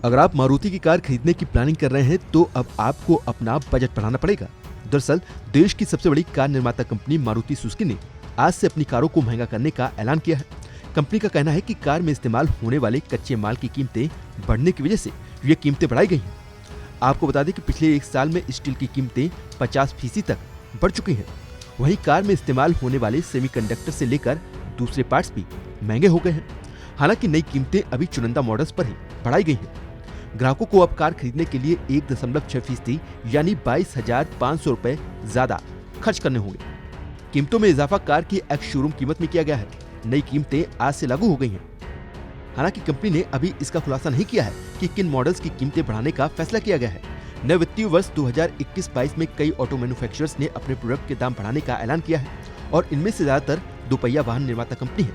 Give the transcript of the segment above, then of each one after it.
अगर आप मारुति की कार खरीदने की प्लानिंग कर रहे हैं तो अब आपको अपना बजट बढ़ाना पड़ेगा। दरअसल देश की सबसे बड़ी कार निर्माता कंपनी मारुति सुजुकी ने आज से अपनी कारों को महंगा करने का ऐलान किया है। कंपनी का कहना है कि कार में इस्तेमाल होने वाले कच्चे माल की कीमतें बढ़ने की वजह से ये कीमतें बढ़ाई गई हैं। आपको बता दें कि पिछले एक साल में स्टील की कीमतें 50% तक बढ़ चुकी हैं। वहीं कार में इस्तेमाल होने वाले सेमीकंडक्टर से लेकर दूसरे पार्ट्स भी महंगे हो गए हैं। हालांकि नई कीमतें अभी चुनिंदा मॉडल्स पर ही बढ़ाई गई हैं। ग्राहकों को अब कार खरीदने के लिए 1.6% यानी 22,500 रुपए ज्यादा खर्च करने होंगे। कीमतों में इजाफा कार की एक्स शोरूम कीमत में किया गया है। नई कीमतें आज से लागू हो गई हैं। हालांकि कंपनी ने अभी इसका खुलासा नहीं किया है कि किन मॉडल्स की कीमतें बढ़ाने का फैसला किया गया है। नए वित्तीय वर्ष 2021-22 में कई ऑटो मैन्युफैक्चरर्स ने अपने प्रोडक्ट के दाम बढ़ाने का ऐलान किया है और इनमें से ज्यादातर दोपहिया वाहन निर्माता कंपनी है।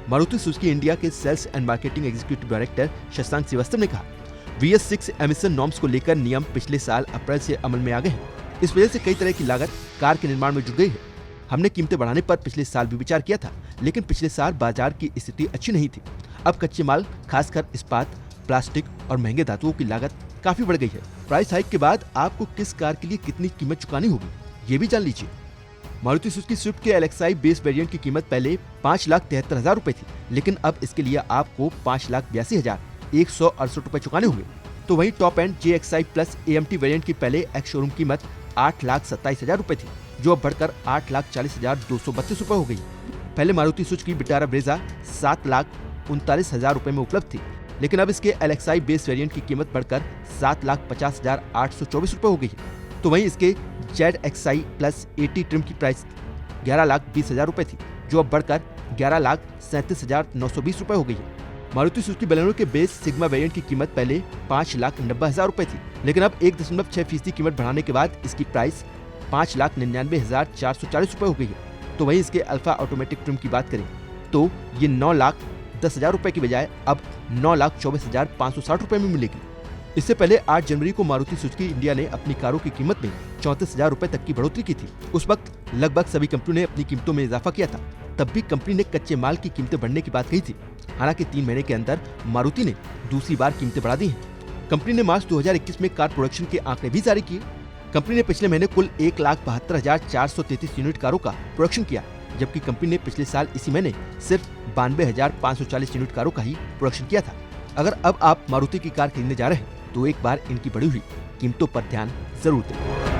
मारुति सुजुकी इंडिया के sales and marketing executive director Shashank Srivastava ने कहा, BS6 एमिशन नॉर्म्स को लेकर नियम पिछले साल अप्रैल से अमल में आ गए हैं। इस वजह से कई तरह की लागत कार के निर्माण में जुड़ गई है। हमने कीमतें बढ़ाने पर पिछले साल भी विचार किया था, लेकिन पिछले साल बाजार की स्थिति अच्छी नहीं थी। अब कच्चे माल खासकर इस्पात, प्लास्टिक और महंगे धातुओं की लागत काफी बढ़ गई है। प्राइस हाइक के बाद आपको किस कार के लिए कितनी कीमत चुकानी होगी, ये भी जान लीजिए। मारुति सुजुकी स्विफ्ट के LXi बेस वेरिएंट की कीमत पहले 5,73,000 रुपए थी, लेकिन अब इसके लिए आपको 5,82,168 रुपए चुकाने होंगे। तो वहीं top and JXi plus AMT variant की पहले एक्स शोरूम कीमत 8,27,000 रुपए थी, जो अब बढ़कर 8,40,232 रुपए हो गई। पहले मारुति सुजुकी विटारा ब्रेजा 7,39,000 रुपए में उपलब्ध थी, लेकिन अब इसके LXi बेस वेरिएंट की कीमत बढ़कर 7,50,824 रुपए हो गई। तो वहीं इसके ZXi प्लस 80 ट्रिम की प्राइस 11,20,000 रुपए थी, जो अब बढ़कर 11,37,920 रुपए हो गई है। मारुति सुजुकी बलेनो के बेस सिग्मा वेरिएंट की कीमत पहले 5,90,000 रुपए थी, लेकिन अब 1.6% कीमत बढ़ाने के बाद इसकी प्राइस 5,99,440 रुपए हो गई है। तो वहीं इसके अल्फा ऑटोमेटिक ट्रिम की बात करें तो ये 9,10,000 रुपए की बजाय अब 9,24,560 रुपए में मिलेगी। इससे पहले 8 जनवरी को मारुति सुजुकी इंडिया ने अपनी कारों की कीमत में 34,000 रुपए तक की बढ़ोतरी की थी। उस वक्त लगभग सभी कंपनियों ने अपनी कीमतों में इजाफा किया था। तब भी कंपनी ने कच्चे माल की कीमतें बढ़ने की बात कही थी। हालांकि 3 महीने के अंदर मारुति ने दूसरी बार कीमतें बढ़ा दी हैं। कंपनी ने मार्च 2021 में कार प्रोडक्शन के आंकड़े भी जारी किए। कंपनी ने पिछले महीने कुल 1,72,433 यूनिट कारों का प्रोडक्शन किया, जबकि कंपनी ने पिछले साल इसी महीने सिर्फ 92,540 यूनिट कारों का ही प्रोडक्शन किया था। अगर अब आप मारुति की कार खरीदने जा रहे हैं तो एक बार इनकी बढ़ी हुई कीमतों पर ध्यान जरूर दें।